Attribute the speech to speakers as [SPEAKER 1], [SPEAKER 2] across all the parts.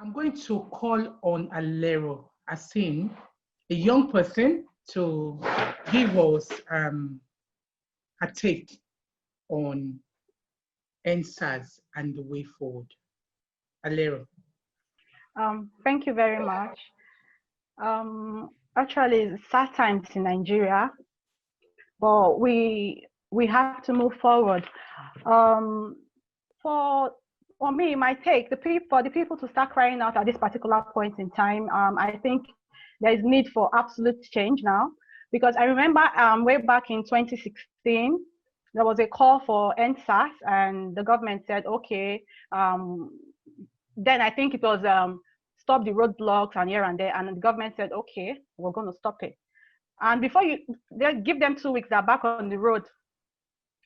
[SPEAKER 1] I'm going to call on Alero, Asin, a young person, to give us a take on NSAS and the way forward. Alero.
[SPEAKER 2] Thank you very much. Actually, it's sad times in Nigeria, but we have to move forward. For me, my take, for the people to start crying out at this particular point in time, I think there is need for absolute change now, because I remember way back in 2016, there was a call for NSAS, and the government said, okay. Then I think it was stop the roadblocks and here and there, and the government said, okay, we're going to stop it. And before they give them 2 weeks, they're back on the road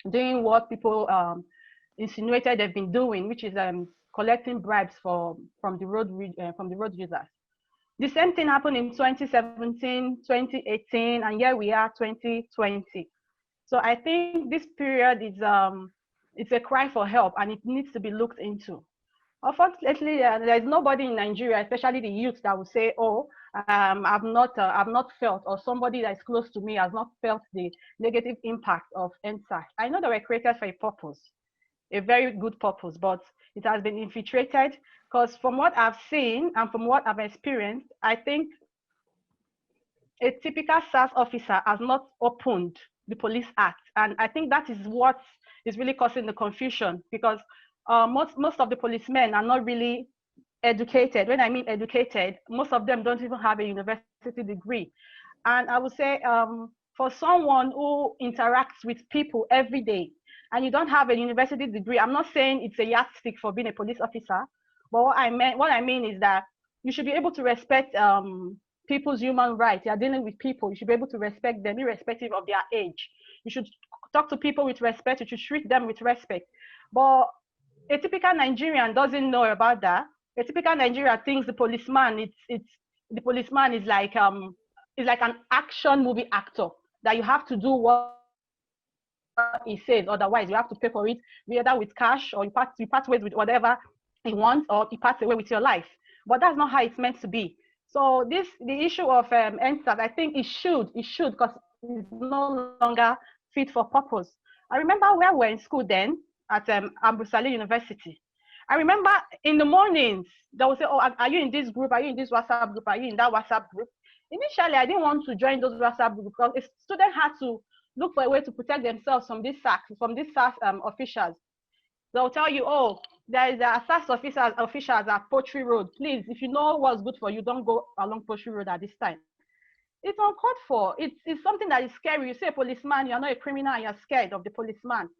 [SPEAKER 2] doing what people insinuated they've been doing, which is collecting bribes from the road users. The same thing happened in 2017, 2018, and here we are, 2020. So I think this period is it's a cry for help, and it needs to be looked into. Unfortunately, there's nobody in Nigeria, especially the youth, that will say, "Oh, I've not felt," or somebody that is close to me has not felt the negative impact of NSAS. I know they were created for a purpose, a very good purpose, but it has been infiltrated. Because from what I've seen and from what I've experienced, I think a typical SARS officer has not opened the Police Act, and I think that is what is really causing the confusion, because most of the policemen are not really educated. When I mean educated, most of them don't even have a university degree. And I would say for someone who interacts with people every day and you don't have a university degree, I'm not saying it's a yardstick for being a police officer, but what I mean is that you should be able to respect people's human rights. You're dealing with people, you should be able to respect them irrespective of their age. You should talk to people with respect, you should treat them with respect. But a typical Nigerian doesn't know about that. A typical Nigerian thinks the policeman is like an action movie actor, that you have to do what he says, otherwise you have to pay for it, whether with cash or you part ways with whatever he wants, or you pass away with your life. But that's not how it's meant to be. So the issue of NSAS, I think it should, because it's no longer fit for purpose. I remember where we were in school then, at Abusali University. I remember in the mornings, they would say, "Oh, are you in this group? Are you in this WhatsApp group? Are you in that WhatsApp group?" Initially, I didn't want to join those WhatsApp groups, because a student had to look for a way to protect themselves from these SARS officials. They'll tell you, "Oh, there is a SARS officials at Poultry Road. Please, if you know what's good for you, don't go along Poultry Road at this time." It's uncalled for. It's something that is scary. You see a policeman, you're not a criminal, and you're scared of the policeman.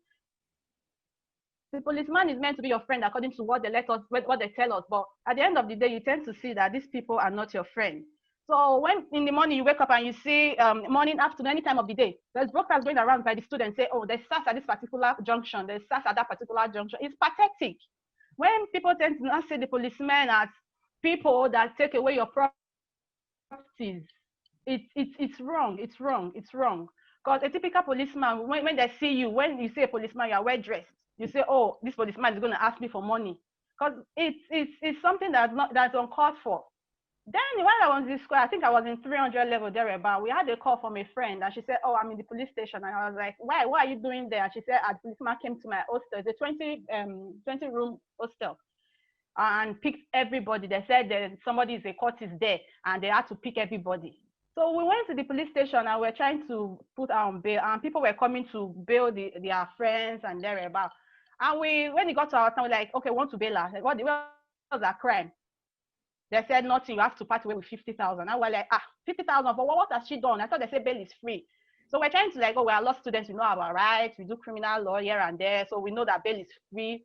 [SPEAKER 2] The policeman is meant to be your friend according to what they tell us. But at the end of the day, you tend to see that these people are not your friend. So when in the morning you wake up and you see morning, afternoon, any time of the day, there's broadcasts going around by the students say, "Oh, there's SARS at this particular junction, there's SARS at that particular junction." It's pathetic. When people tend to not see the policemen as people that take away your properties, it's wrong. It's wrong. It's wrong. Because a typical policeman, when they see you, when you see a policeman, you are well dressed. You say, "Oh, this policeman is going to ask me for money," because it's something that's uncalled for. Then when I was in school, I think I was in 300 level thereabout. We had a call from a friend, and she said, "Oh, I'm in the police station." And I was like, "Why? What are you doing there?" And she said, "A policeman came to my hostel. It's a 20 room hostel, and picked everybody. They said that somebody is a court is there, and they had to pick everybody." So we went to the police station and we were trying to put our on bail, and people were coming to bail their friends and thereabout. And when it got to our time, we're like, "Okay, we want to bail her." Like, what was that crime? They said nothing, you have to part away with 50,000. And we're like, 50,000, but what has she done? I thought they said bail is free. So we're trying to like, "Oh, we're law students, we know our rights, we do criminal law here and there, so we know that bail is free,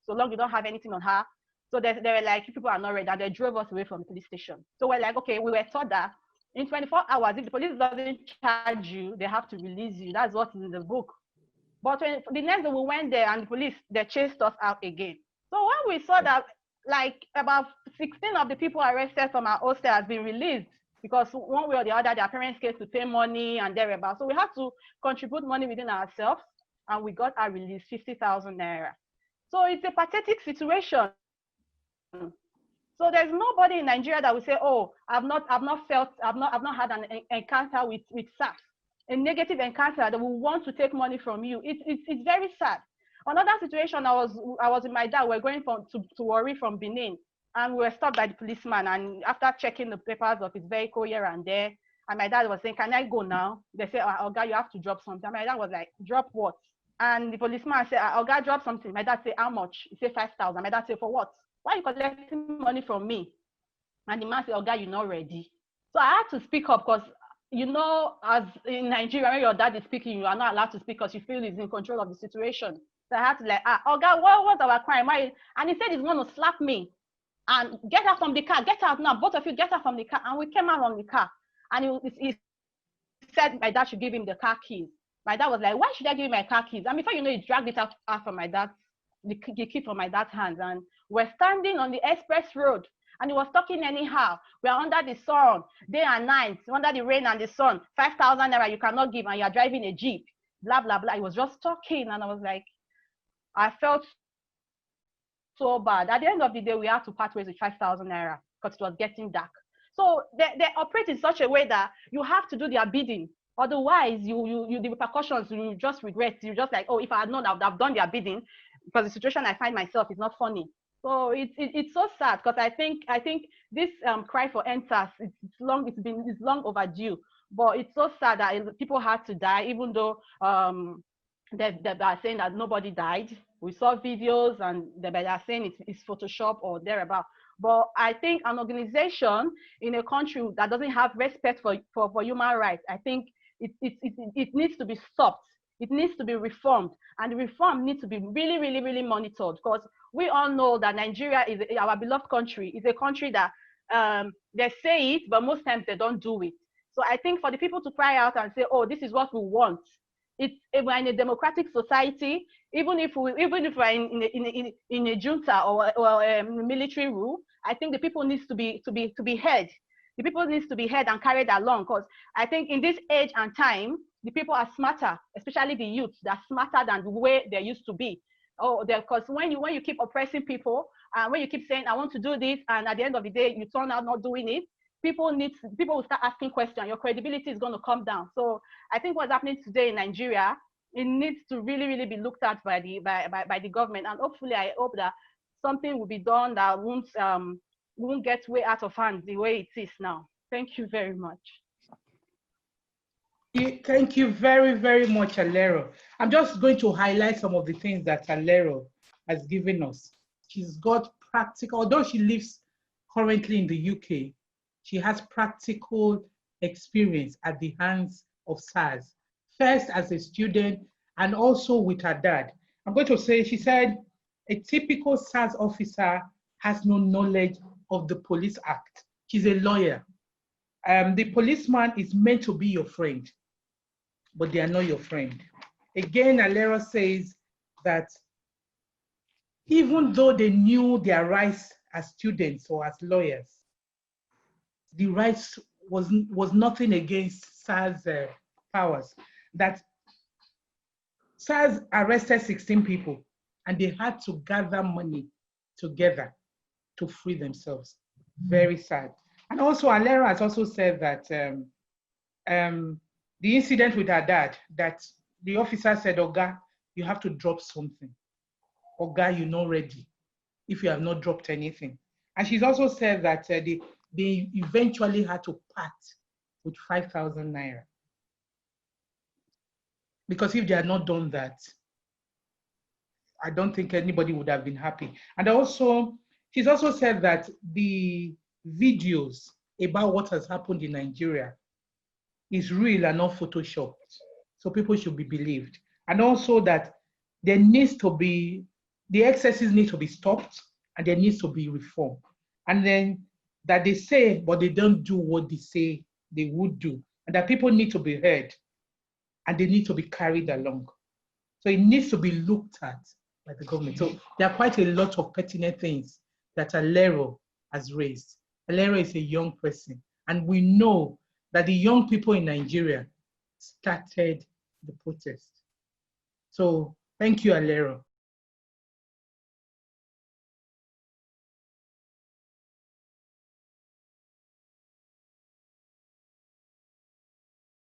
[SPEAKER 2] so long you don't have anything on her." So they were like, "People are not ready," and they drove us away from the police station. So we're like, okay, we were taught that in 24 hours, if the police doesn't charge you, they have to release you. That's what's in the book. But the next day we went there and the police, they chased us out again. So when we saw that like about 16 of the people arrested from our hostel has been released, because one way or the other, their parents came to pay money and thereabout. So we had to contribute money within ourselves, and we got our release, 50,000 naira. So it's a pathetic situation. So there's nobody in Nigeria that will say, oh, I've not had an encounter with SARS, a negative encounter that will want to take money from you. It's very sad. Another situation, I was with my dad. We're going to Warri from Benin, and we were stopped by the policeman. And after checking the papers of his vehicle here and there, and my dad was saying, "Can I go now?" They said, "Oh, God, you have to drop something." And my dad was like, "Drop what?" And the policeman said, "Oh, God, drop something." My dad said, "How much?" He said, 5,000. My dad said, "For what? Why are you collecting money from me?" And the man said, "Oh, God, you're not ready." So I had to speak up because, you know, as in Nigeria, when your dad is speaking, you are not allowed to speak because you feel he's in control of the situation. So I had to "Oh, God, what our crime?" And he said he's going to slap me and get out from the car. Get out now. Both of you get out from the car. And we came out from the car. And he said my dad should give him the car keys. My dad was like, "Why should I give him my car keys?" And before you know, he dragged it out from my dad, the key from my dad's hands. And we're standing on the express road. And he was talking anyhow. We are under the sun, day and night, under the rain and the sun. 5,000 naira you cannot give, and you are driving a Jeep. Blah, blah, blah. He was just talking. And I was like, I felt so bad. At the end of the day, we had to part ways with 5,000 naira because it was getting dark. So they operate in such a way that you have to do their bidding. Otherwise, the repercussions, you just regret. You just like, oh, if I had known, I would have done their bidding, because the situation I find myself is not funny. So it's so sad, because I think this cry for answers, it's long overdue. But it's so sad that people had to die, even though they are saying that nobody died. We saw videos and they are saying it's Photoshop or thereabout. But I think an organization in a country that doesn't have respect for human rights, I think it needs to be stopped. It needs to be reformed, and the reform needs to be really, really, really monitored, because we all know that Nigeria is our beloved country. Is a country that they say it, but most times they don't do it. So I think for the people to cry out and say, "Oh, this is what we want," we're in a democratic society. Even if we're in a junta or military rule, I think the people needs to be heard. The people needs to be heard and carried along, because I think in this age and time, the people are smarter, especially the youth. They're smarter than the way they used to be. Oh, because when you keep oppressing people, and when you keep saying, "I want to do this," and at the end of the day you turn out not doing it, people will start asking questions. Your credibility is going to come down. So I think what's happening today in Nigeria, it needs to really, really be looked at by the government, and hopefully I hope that something will be done that won't get way out of hand the way it is now. Thank you very much.
[SPEAKER 1] Thank you very, very much, Alero. I'm just going to highlight some of the things that Alero has given us. She's got practical, although she lives currently in the UK, she has practical experience at the hands of SARS, first as a student and also with her dad. I'm going to say, she said, a typical SARS officer has no knowledge of the Police Act. She's a lawyer. The policeman is meant to be your friend, but they are not your friend. Again, Alero says that even though they knew their rights as students or as lawyers, the rights was nothing against SARS powers. That SARS arrested 16 people and they had to gather money together to free themselves. Very sad. And also Alero has also said that the incident with her dad, that the officer said, "Oga, you have to drop something. Oga, you're not ready if you have not dropped anything." And she's also said that they eventually had to part with 5,000 naira. Because if they had not done that, I don't think anybody would have been happy. And also, she's also said that the videos about what has happened in Nigeria is real and not photoshopped. So people should be believed. And also that there needs to be, the excesses need to be stopped and there needs to be reform. And then that they say, but they don't do what they say they would do. And that people need to be heard and they need to be carried along. So it needs to be looked at by the government. So there are quite a lot of pertinent things that Alero has raised. Alero is a young person, and we know that the young people in Nigeria started the protest. So thank you, Alero.